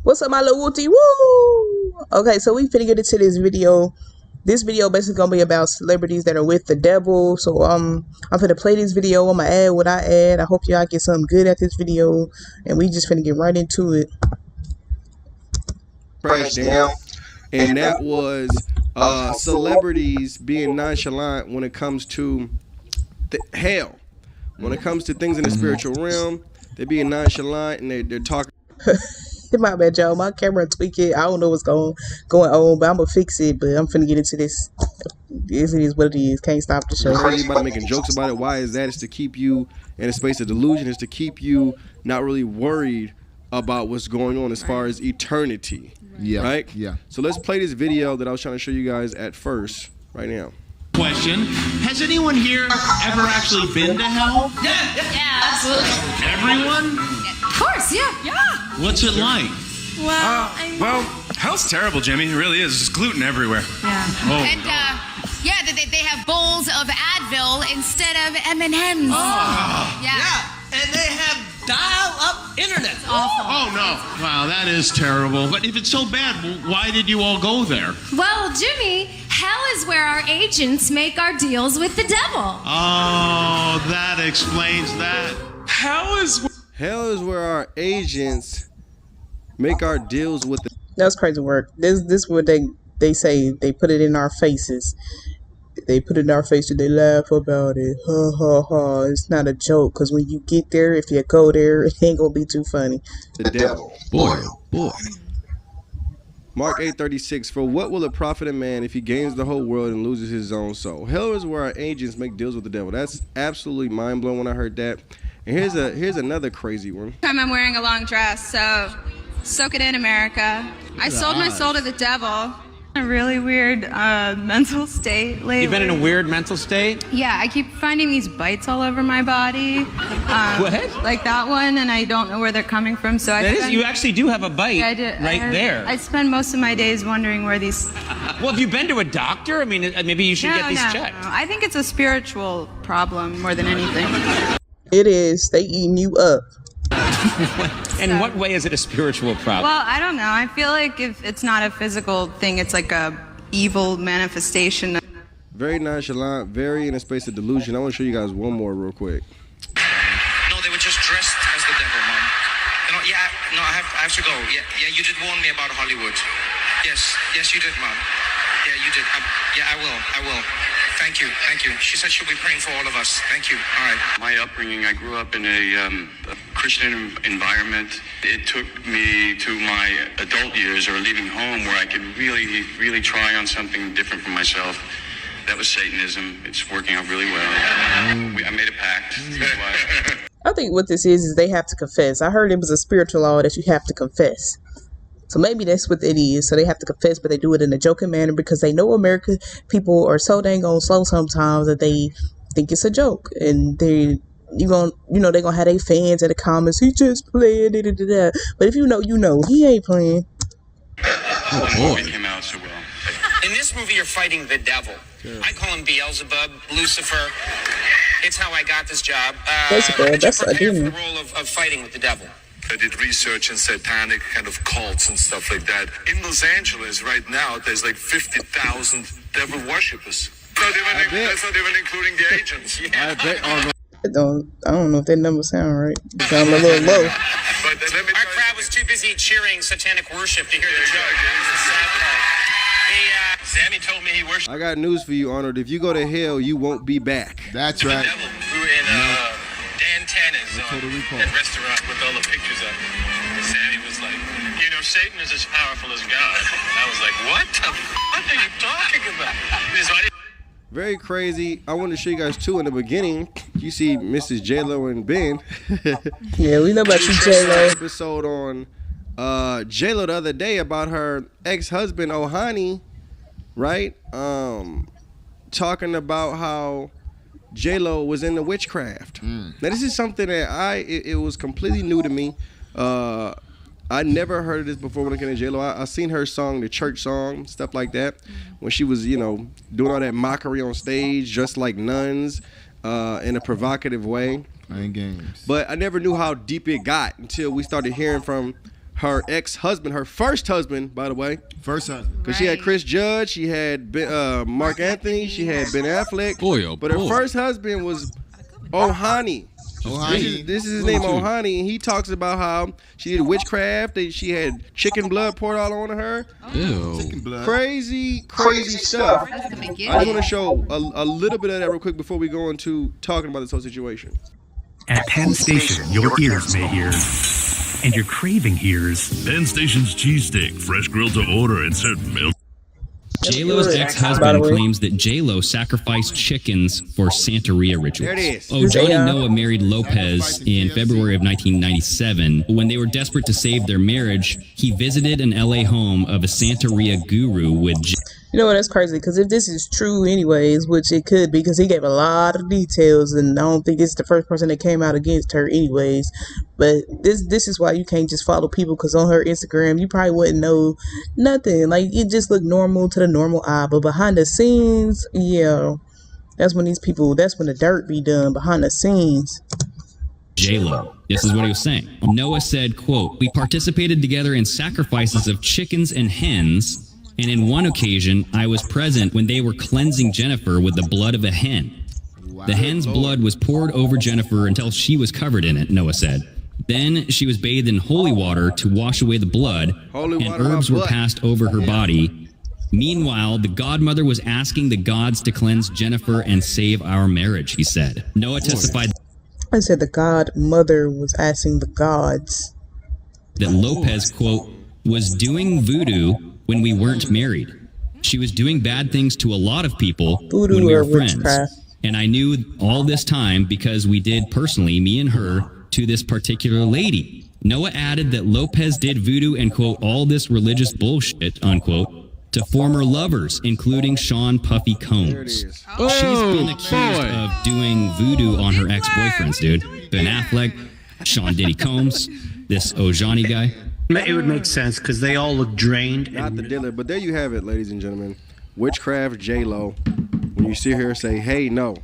What's up, my little wooty? Woo! Okay, so we finna get into this video. This video basically gonna be about celebrities that are with the devil. So I'm finna play this video. I'ma add what I add. I hope y'all get something good at this video, and we just finna get right into it. Price down, and that was celebrities being nonchalant when it comes to hell. When it comes to things in the spiritual realm, they're being nonchalant and they're talking. My bad, y'all. My camera tweaking. I don't know what's going on, but I'm gonna fix it. But I'm finna get into this. It is what it is. Can't stop the show. Everybody making jokes about it. Why is that? It's to keep you in a space of delusion. It's to keep you not really worried about what's going on as far as eternity. Yeah. Right? Yeah. So let's play this video that I was trying to show you guys at first right now. Question: has anyone here ever actually been to hell? Yeah, absolutely. Everyone? Of course, yeah. What's it like? Well, hell's terrible, Jimmy. It really is. There's gluten everywhere. Yeah. Oh, And they have bowls of Advil instead of M&Ms. Yeah. And they have dial-up internet. Awful. oh no! Wow, that is terrible. But if it's so bad, why did you all go there? Well, Jimmy, hell is where our agents make our deals with the devil. Oh, that explains that. Hell is where our agents make our deals with the. That's crazy work. This what they say. They put it in our faces. They put it in our faces. They laugh about it. Ha ha ha. It's not a joke. Because when you get there, if you go there, it ain't gonna be too funny. The devil. Boy, boy. Mark 8:36. For what will it profit a man if he gains the whole world and loses his own soul? Hell is where our agents make deals with the devil. That's absolutely mind blowing when I heard that. And here's another crazy one. I'm wearing a long dress, so soak it in, America. I sold my soul to the devil. A really weird mental state lately. You've been in a weird mental state? Yeah, I keep finding these bites all over my body. What? Like that one, and I don't know where they're coming from. So You actually do have a bite there. I spend most of my days wondering where these. Well, have you been to a doctor? I mean, maybe you should get these checked. No. I think it's a spiritual problem more than anything. It is. They eating you up. In what way is it a spiritual problem? Well, I don't know. I feel like if it's not a physical thing, it's like a evil manifestation. Very nonchalant, very in a space of delusion. I want to show you guys one more real quick. No, they were just dressed as the devil, Mom. I have to go. Yeah, you did warn me about Hollywood. Yes, you did, Mom. Yeah, you did. I will. Thank you. She said she'll be praying for all of us. Thank you. All right. My upbringing, I grew up in a Christian environment. It took me to my adult years or leaving home where I could really, really try on something different for myself. That was Satanism. It's working out really well. I made a pact. I think what this is they have to confess. I heard it was a spiritual law that you have to confess. So maybe that's what it is. So they have to confess, but they do it in a joking manner because they know American people are so dang on slow sometimes that they think it's a joke. And they're gonna have their fans in the comments. He just playing da. But if you know, he ain't playing. The movie came out so well. In this movie, you're fighting the devil. Sure. I call him Beelzebub, Lucifer. It's how I got this job. Beelzebub, that's for a the demon. role of fighting with the devil. I did research in satanic kind of cults and stuff like that. In Los Angeles right now, there's like 50,000 devil worshippers. That's not even including the agents. I bet. I don't know if that number sound right. It sound a little low. But Our crowd was too busy cheering satanic worship to hear the joke. Sammy told me he worshipped I got news for you, Arnold. If you go to hell, you won't be back. That's the right. devil. We were in Dan Tana's that restaurant with all the pictures up. Sammy was like, Satan is as powerful as God. And I was like, what the fuck are you talking about? Very crazy. I want to show you guys two in the beginning. You see Mrs. J-Lo and Ben. Yeah, we know about you, J-Lo. Episode on J-Lo the other day about her ex-husband Ohani, right? Talking about how J-Lo was into witchcraft. Now this is something that it was completely new to me. I never heard of this before when I came to J-Lo. I seen her song, the church song, stuff like that, when she was, doing all that mockery on stage, just like nuns, in a provocative way. Playing games. But I never knew how deep it got until we started hearing from her ex-husband, her first husband, by the way. First husband. Because she had Chris Judge, she had Mark Anthony, she had Ben Affleck. But her first husband was Ohani. This is his name, Ohani, and he talks about how she did witchcraft, that she had chicken blood poured all on her. Ew. Chicken blood. Crazy stuff. I just want to show a little bit of that real quick before we go into talking about this whole situation. At Penn Station, your ears may hear, and your craving hears. Penn Station's cheesesteak, fresh grilled to order and served milk. J-Lo's ex-husband claims that J-Lo sacrificed chickens for Santeria rituals. There it is. Jody Noah married Lopez in February of 1997. When they were desperate to save their marriage, he visited an LA home of a Santeria guru with You know what? That's crazy. Because if this is true, anyways, which it could be, because he gave a lot of details, and I don't think it's the first person that came out against her, anyways. But this is why you can't just follow people, because on her Instagram, you probably wouldn't know nothing. Like, it just looked normal to the normal eye, but behind the scenes, yeah, that's when the dirt be done behind the scenes. J-Lo. This is what he was saying. Noah said, quote, "We participated together in sacrifices of chickens and hens. And in one occasion, I was present when they were cleansing Jennifer with the blood of a hen. The hen's blood was poured over Jennifer until she was covered in it," Noah said. "Then she was bathed in holy water to wash away the blood, and herbs were passed over her body. Meanwhile, the godmother was asking the gods to cleanse Jennifer and save our marriage," he said. Noah testified I said the godmother was asking the gods. That Lopez, quote, "was doing voodoo when we weren't married. She was doing bad things to a lot of people when we were friends. And I knew all this time because we did personally, me and her, to this particular lady." Noah added that Lopez did voodoo and, quote, "all this religious bullshit," unquote, to former lovers, including Sean Puffy Combs. She's been accused of doing voodoo on her ex-boyfriends, dude. Ben Affleck, Sean Diddy Combs, this Ojani guy. It would make sense because they all look drained. Not the dealer, but there you have it, ladies and gentlemen. Witchcraft J-Lo. When you sit here and say, hey, no.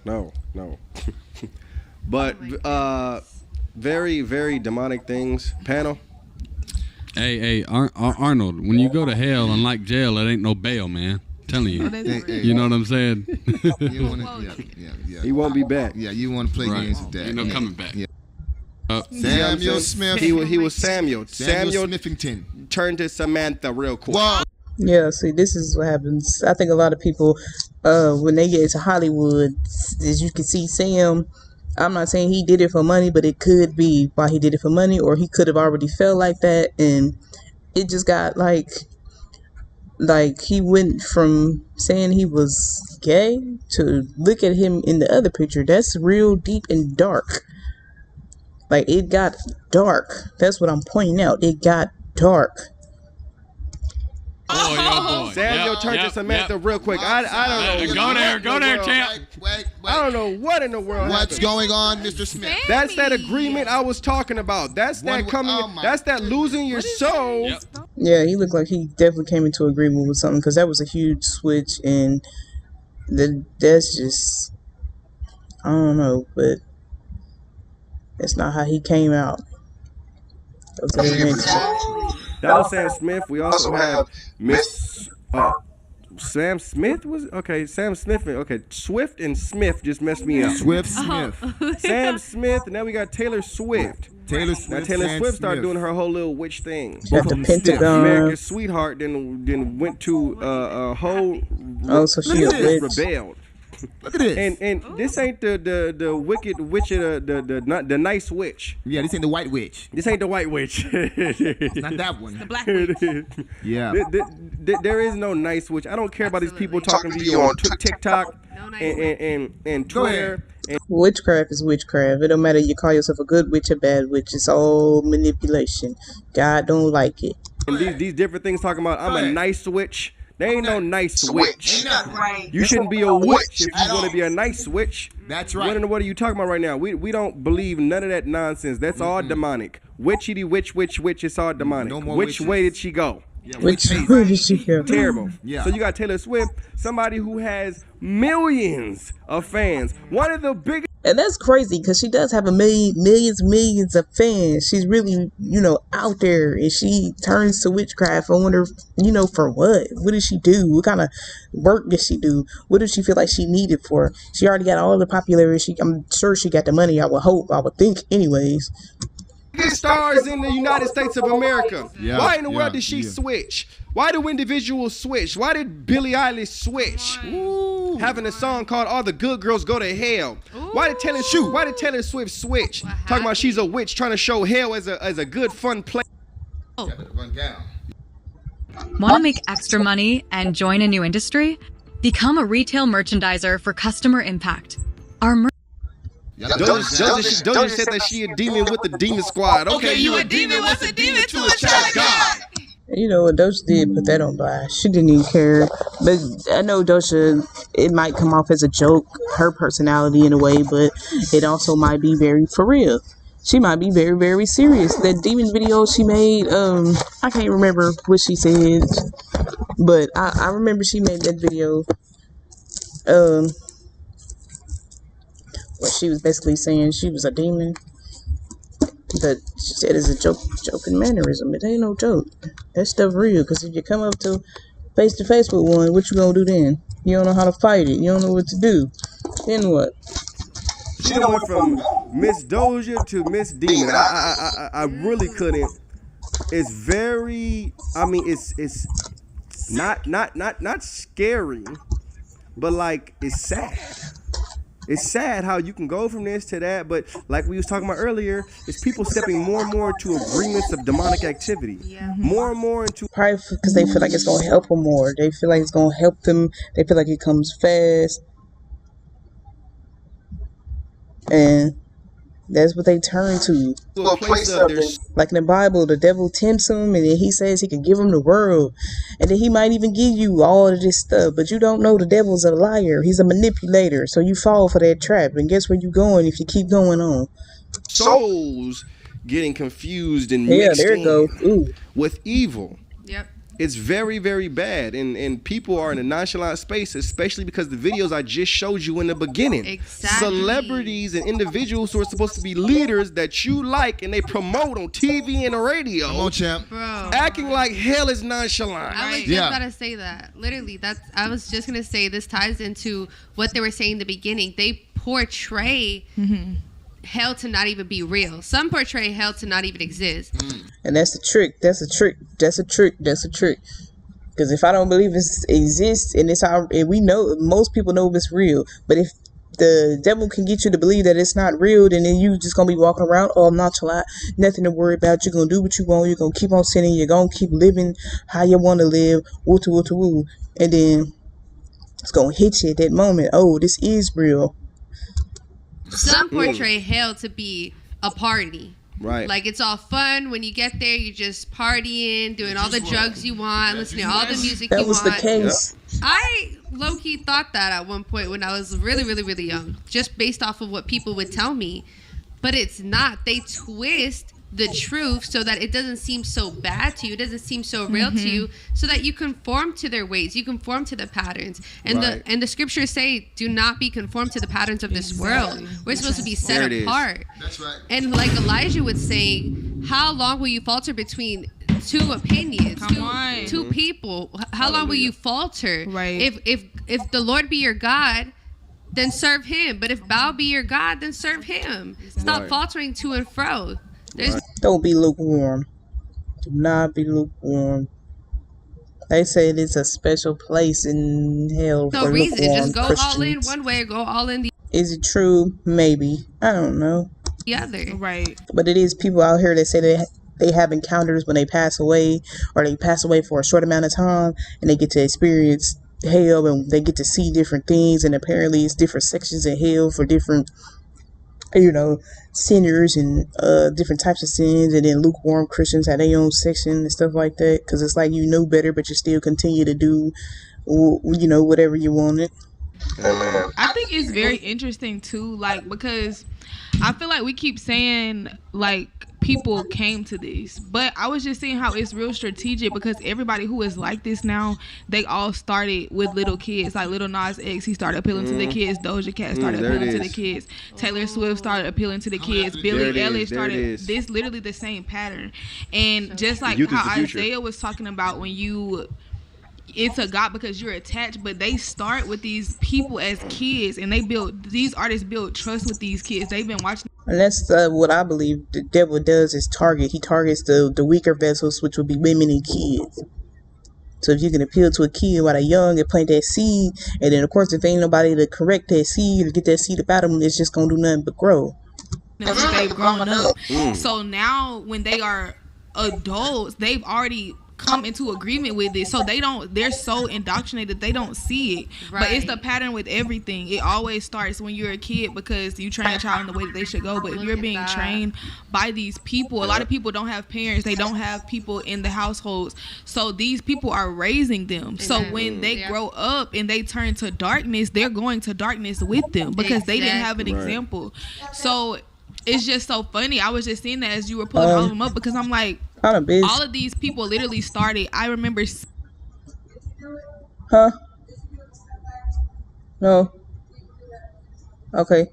But very, very demonic things. Panel. Hey, Arnold, when you go to hell, unlike jail, it ain't no bail, man. I'm telling you. You know what I'm saying? He won't be back. Yeah, you want to play games with that. Ain't no coming back. Yeah. Samuel Smith. He was Samuel. Samuel Smithington. Turned to Samantha real quick. Wow. Yeah, see, this is what happens. I think a lot of people, when they get into Hollywood, as you can see, Sam, I'm not saying he did it for money, but it could be why he did it for money, or he could have already felt like that, and it just got like he went from saying he was gay to look at him in the other picture. That's real deep and dark. Like, it got dark. That's what I'm pointing out. It got dark. Boy. Samuel turned to Samantha real quick. I don't know. Go there, champ. Wait. I don't know what in the world What's going on, Mr. Smith? That's that agreement I was talking about. That's that that's that losing your soul. Yep. Yeah, he looked like he definitely came into agreement with something, because that was a huge switch, and that's just, I don't know, but that's not how he came out. That was Sam Smith. We also have Miss Sam Smith Sam Smith. Okay, Swift and Smith just messed me up. Smith. Sam Smith, and now we got Taylor Swift. Taylor Swift. Now Taylor Swift started doing her whole little witch thing. Got the Pentagon. America's Sweetheart then went to a whole so she rebelled. Look at this. And this ain't the wicked witch, the nice witch. Yeah, this ain't the white witch. This ain't the white witch. It's not that one. The black witch. Yeah. There is no nice witch. I don't care about these people talking to you on TikTok and Twitter. Witchcraft is witchcraft. It don't matter you call yourself a good witch or bad witch. It's all manipulation. God don't like it. And these different things talking about I'm a nice witch. There ain't no nice witch. You shouldn't be a witch if you want to be a nice witch. That's right. What are you talking about right now? We don't believe none of that nonsense. That's all demonic. Witchity witch. It's all demonic. No more Which witches. way did she go? Which where did she go? Terrible. Yeah. So you got Taylor Swift, somebody who has millions of fans. One of the biggest. And that's crazy because she does have millions of fans. She's really, out there, and she turns to witchcraft. I wonder, for what? What does she do? What kind of work does she do? What does she feel like she needed for? She already got all the popularity. I'm sure she got the money. I would think, anyways. Biggest stars in the United States of America. Yeah, Why in the world did she yeah. switch? Why do individuals switch? Why did Billie Eilish switch? Having a song called "All the Good Girls Go to Hell." Why did Taylor Swift switch? Talking about she's a witch trying to show hell as a good fun place. Run down. Want to make extra money and join a new industry? Become a retail merchandiser for customer impact. Our Doja said that she a demon with the demon squad. Okay, you a demon. What's a demon to a child of God? You know what, Doja did put that on blast. She didn't even care. But I know Doja, it might come off as a joke, her personality in a way, but it also might be very for real. She might be very, very serious. That demon video she made, I can't remember what she said, but I remember she made that video, where she was basically saying she was a demon. But she said it's a joking mannerism. It ain't no joke. That stuff real. Because if you come up to face with one, what you gonna do then? You don't know how to fight it. You don't know what to do. Then what? She went from Miss Doja to Miss Demon. I really couldn't. It's very. I mean, it's not scary, but like it's sad. It's sad how you can go from this to that, but like we was talking about earlier, it's people stepping more and more into agreements of demonic activity. Yeah. More and more into... Probably because they feel like it's going to help them more. They feel like it's going to help them. They feel like it comes fast. And that's what they turn to. Like in the Bible, the devil tempts them, and then he says he can give them the world. And then he might even give you all of this stuff. But you don't know the devil's a liar. He's a manipulator. So you fall for that trap. And guess where you're going if you keep going on? Souls getting confused and mixed in with evil. Yep. It's very, very bad. And people are in a nonchalant space, especially because the videos I just showed you in the beginning. Exactly. Celebrities and individuals who are supposed to be leaders that you like and they promote on TV and the radio. Come on, champ. Bro. Acting like hell is nonchalant. I was just about to say that. Literally, I was just going to say this ties into what they were saying in the beginning. They portray... hell to not even be real. Some portray hell to not even exist. And that's a trick. That's a trick. Because if I don't believe it exists and and we know, most people know it's real. But if the devil can get you to believe that it's not real, then you just gonna be walking around all nonchalant, nothing to worry about. You're gonna do what you want. You're gonna keep on sinning. You're gonna keep living how you want to live. Woo. And then it's gonna hit you at that moment. Oh, this is real. Some portray hell to be a party. Right. Like it's all fun. When you get there, you're just partying, doing all the drugs you want, listening to all the music you want. That was the case. I low-key thought that at one point when I was really, really, really young, just based off of what people would tell me. But it's not. They twist the truth so that it doesn't seem so bad to you. It doesn't seem so real to you, so that you conform to their ways. You conform to the patterns. And the scriptures say, do not be conformed to the patterns of this world. We're supposed to be set apart. That's right. And like Elijah would say, how long will you falter between two opinions, two people? How long will you falter? Right. If the Lord be your God, then serve him. But if Baal be your God, then serve him. Stop faltering to and fro. Don't be lukewarm. Do not be lukewarm. They say it's a special place in hell no for reason. lukewarm Just go Christians. all in one way or go all in the Is it true? Maybe. I don't know. other. Right. But it is people out here that say they have encounters when they pass away, or they pass away for a short amount of time, and they get to experience hell, and they get to see different things, and apparently it's different sections of hell for different, sinners and different types of sins, and then lukewarm Christians have their own section and stuff like that, because it's like you know better, but you still continue to do, whatever you wanted. I think it's very interesting too, like, because I feel like we keep saying, like, people came to this. But I was just seeing how it's real strategic because everybody who is like this now, they all started with little kids. Like Lil Nas X, he started appealing to the kids. Doja Cat started appealing to the kids. Taylor Swift started appealing to the kids. Billie Eilish started this literally the same pattern. And just like how Isaiah was talking about when it's a God because you're attached, but they start with these people as kids, and these artists build trust with these kids. They've been watching. And that's what I believe the devil does is target. He targets the weaker vessels, which would be women and kids. So if you can appeal to a kid while they're young and plant that seed, and then of course if ain't nobody to correct that seed or get that seed about them, it's just gonna do nothing but grow. They've grown up. So now when they are adults, they've already come into agreement with it, so they're so indoctrinated they don't see it. But it's the pattern with everything. It always starts when you're a kid because you train a child in the way that they should go. But if you're being trained by these people, a lot of people don't have parents, they don't have people in the households, so these people are raising them. So when they grow up and they turn to darkness, they're going to darkness with them because they didn't have an example. So it's just so funny. I was just seeing that as you were pulling all of them up because I'm like, all of these people literally started. I remember. No. Okay.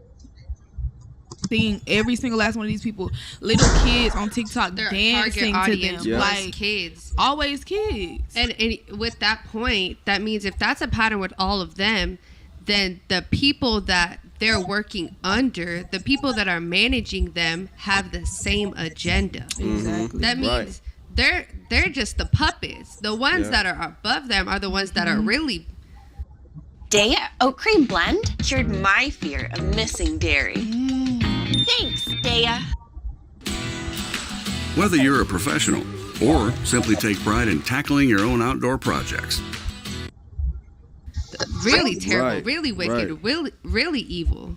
Seeing every single last one of these people, little kids on TikTok dancing to them, like kids, always kids. And with that point, that means if that's a pattern with all of them, then the people that they're working under, the people that are managing them, have the same agenda. Exactly. That means they're just the puppets. The ones that are above them are the ones that are really. Daya Oat Cream Blend cured my fear of missing dairy. Thanks, Daya. Whether you're a professional or simply take pride in tackling your own outdoor projects. Really terrible, really wicked, really evil.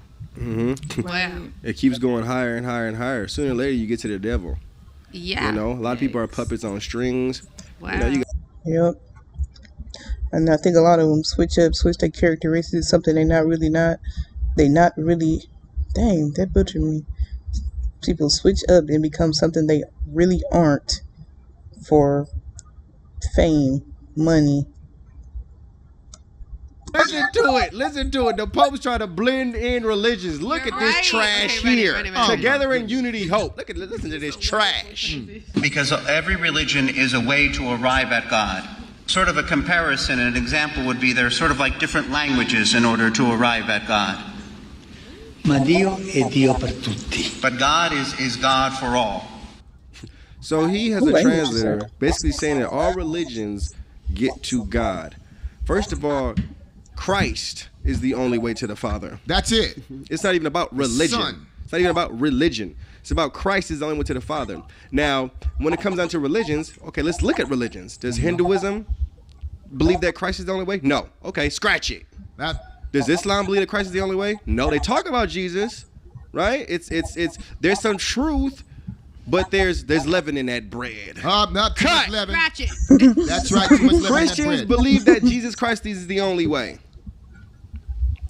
Wow. It keeps going higher and higher and higher. Sooner or later, you get to the devil. Yeah. You know, a lot of people are puppets on strings. Wow. Yep. And I think a lot of them switch their characteristics, something they're not really. Dang, that butchered me. People switch up and become something they really aren't for fame, money. Listen to it. The Pope's trying to blend in religions. Look at this trash here. Together in unity, hope. Listen to this trash. Because every religion is a way to arrive at God. Sort of a comparison, an example would be they're sort of like different languages in order to arrive at God. Ma Dio è Dio per tutti. But God is God for all. So he has a translator basically saying that all religions get to God. First of all, Christ is the only way to the Father. That's it. It's not even about religion. Son. It's not even about religion. It's about Christ is the only way to the Father. Now, when it comes down to religions, okay, let's look at religions. Does Hinduism believe that Christ is the only way? No. Okay, scratch it. Does Islam believe that Christ is the only way? No. They talk about Jesus, right? It's there's some truth, but there's leaven in that bread. Not too much leaven. Scratch it. That's right. Too much leaven in that Christians bread. believe that Jesus Christ is the only way.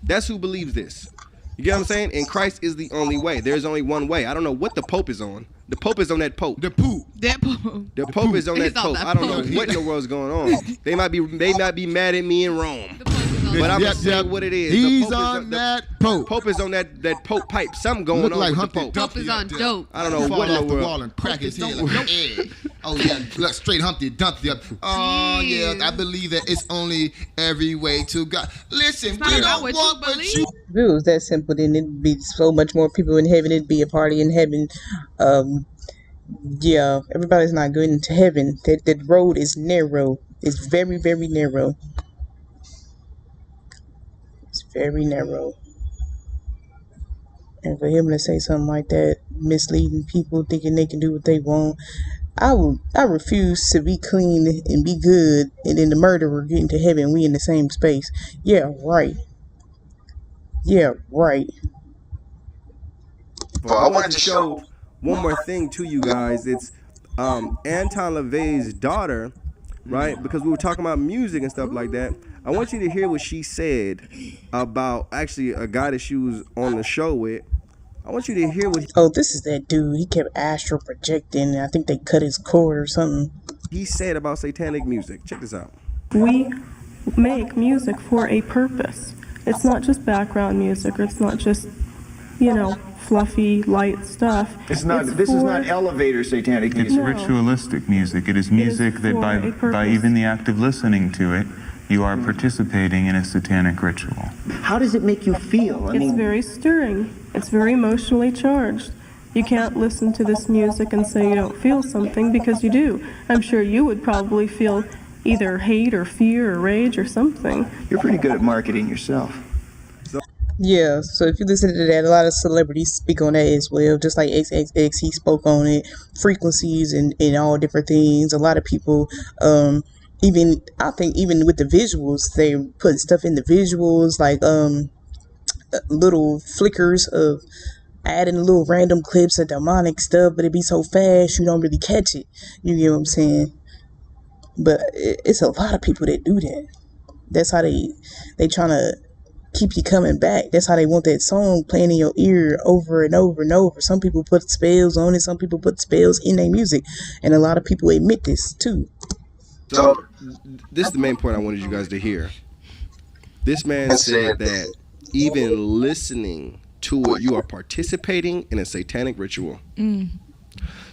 That's who believes this. You get what I'm saying? And Christ is the only way. There's only one way. I don't know what the Pope is on. The Pope is on that Pope. The poop. That Pope. The Pope is on that Pope. I don't know what in the world's going on. They might be mad at me in Rome. But I'm gonna say what it is. He's on that Pope. Pope is on that Pope pipe. Something going Look on like with Humpty the Pope. Pope is on dope. I don't know what in the off the world. wall and crack his head like an egg. Oh yeah, look straight Humpty Dumpty up. Oh yeah, I believe that it's only every way to God. Listen, we don't want what you. If it was that simple, then it'd be so much more people in heaven. It'd be a party in heaven. Yeah, everybody's not going into heaven. That road is narrow. It's very, very narrow. It's very narrow. And for him to say something like that, misleading people, thinking they can do what they want, I refuse to be clean and be good, and then the murderer getting to heaven, we in the same space. Yeah, right. Yeah, right. Well, I wanted to show one more thing to you guys. It's Anton LaVey's daughter, right? Because we were talking about music and stuff like that. I want you to hear what she said about actually a guy that she was on the show with. I I want you to hear what Oh, this is that dude. He kept astral projecting. I think they cut his cord or something. he said about satanic music. Check this out. We make music for a purpose. It's not just background music, or it's not just, fluffy, light stuff. This is not elevator satanic music. It's ritualistic music. It is music that by even the act of listening to it, you are participating in a satanic ritual. How does it make you feel? It's very stirring. It's very emotionally charged. You can't listen to this music and say you don't feel something, because you do. I'm sure you would probably feel either hate or fear or rage or something. You're pretty good at marketing yourself. Yeah, so if you listen to that, a lot of celebrities speak on that as well. Just like XXX, he spoke on it, frequencies and all different things. A lot of people, I think even with the visuals, they put stuff in the visuals, like little flickers of adding little random clips of demonic stuff, but it be so fast you don't really catch it. You get what I'm saying? But it's a lot of people that do that. That's how they trying to keep you coming back. That's how they want that song playing in your ear over and over and over. Some people put spells on it. Some people put spells in their music. And a lot of people admit this too. So this is the main point I wanted you guys to hear. This man said that even listening to it, you are participating in a satanic ritual.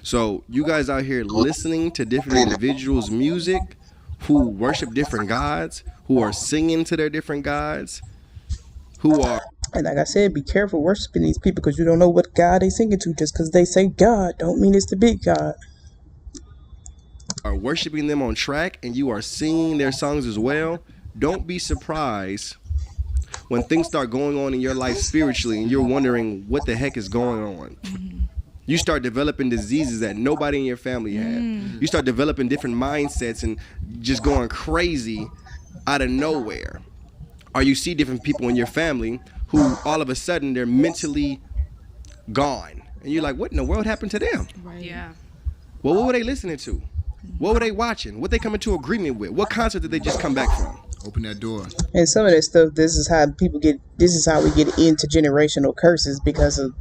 So you guys out here listening to different individuals' music who worship different gods, who are singing to their different gods, who are... And like I said, be careful worshiping these people, because you don't know what God they singing to. Just because they say God don't mean it's the big God. Are worshiping them on track, and you are singing their songs as well. Don't be surprised when things start going on in your life spiritually and you're wondering what the heck is going on. You start developing diseases that nobody in your family had. You start developing different mindsets and just going crazy out of nowhere. Or you see different people in your family who all of a sudden they're mentally gone. And you're like, what in the world happened to them? Right. Yeah. Well, what were they listening to? What were they watching? What they come into agreement with? What concert did they just come back from? Open that door. And some of that stuff, this is how we get into generational curses, because of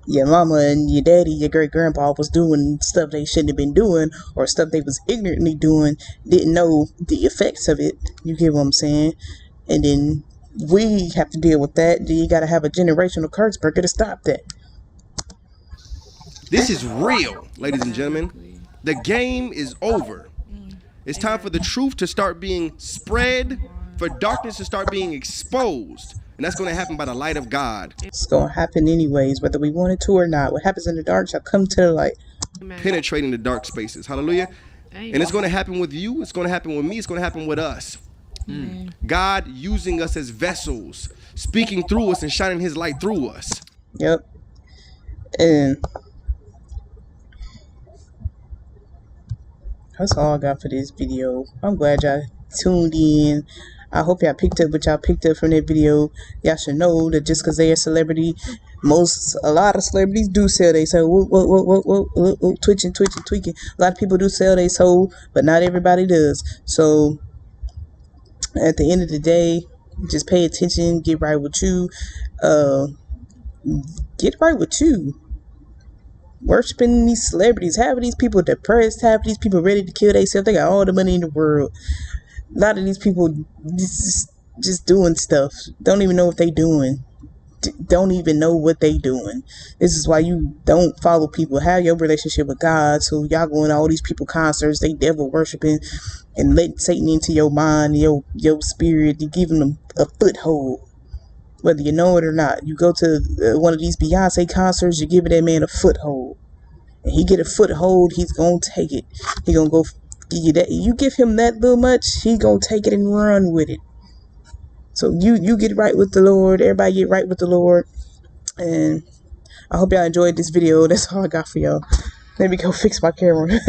your mama and your daddy, your great grandpa was doing stuff they shouldn't have been doing, or stuff they was ignorantly doing, didn't know the effects of it. You get what I'm saying? And then we have to deal with that. Then you got to have a generational curse breaker to stop that. This is real, ladies and gentlemen. The game is over. It's time for the truth to start being spread, for darkness to start being exposed. And that's going to happen by the light of God. It's going to happen anyways, whether we want it to or not. What happens in the dark shall come to the light. Penetrating the dark spaces. Hallelujah. And it's going to happen with you. It's going to happen with me. It's going to happen with us. God using us as vessels, speaking through us and shining his light through us. Yep. And that's all I got for this video. I'm glad y'all tuned in. I hope y'all picked up what y'all picked up from that video. Y'all should know that just because they're a celebrity, a lot of celebrities do sell their soul. Twitching. A lot of people do sell their soul, but not everybody does. So at the end of the day, just pay attention, get right with you. Get right with you. Worshipping these celebrities, having these people depressed, having these people ready to kill themselves. They got all the money in the world. A lot of these people just doing stuff. Don't even know what they doing. Don't even know what they doing. This is why you don't follow people. Have your relationship with God. So y'all going to all these people concerts, they devil worshiping and letting Satan into your mind, your spirit. You giving them a foothold, whether you know it or not. You go to one of these Beyonce concerts, you give that man a foothold, and he get a foothold, he's gonna take it. He gonna go give you that. You give him that little much, he gonna take it and run with it. So you get right with the Lord. Everybody get right with the Lord. And I hope y'all enjoyed this video. That's all I got for y'all. Let me go fix my camera.